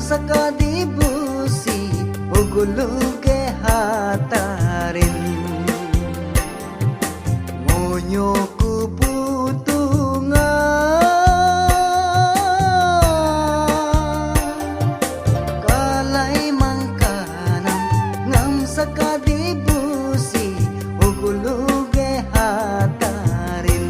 sakadi busi uguluge hatarin ngonyoku putunga kalai mangkanam ngam sakadi busi uguluge hatarin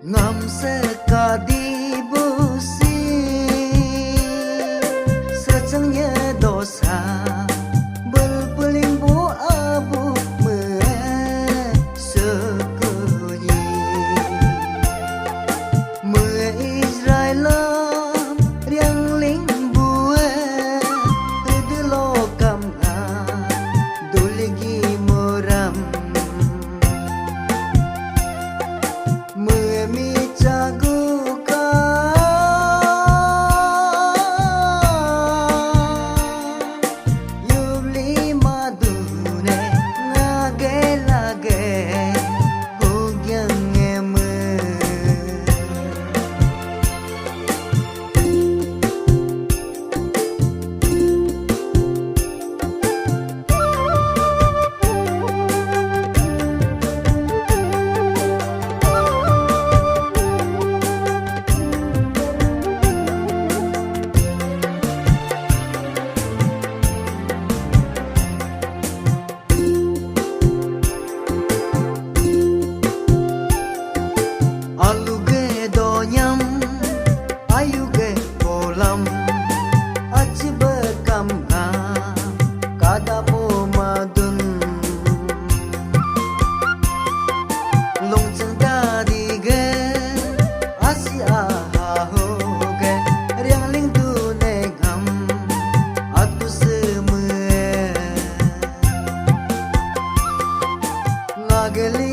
ngam sekadi busi secengnya dosa berpeling bu abu me sekunyi me Israel riang ling bue kedelo kam duligi moram mi caguka yubli madune ngage lage hugyang eme aluge donyam ayuge kolam acibe kamna kadapo madun longchang dadige asi ahoge riang ling du negam atu semue ngageli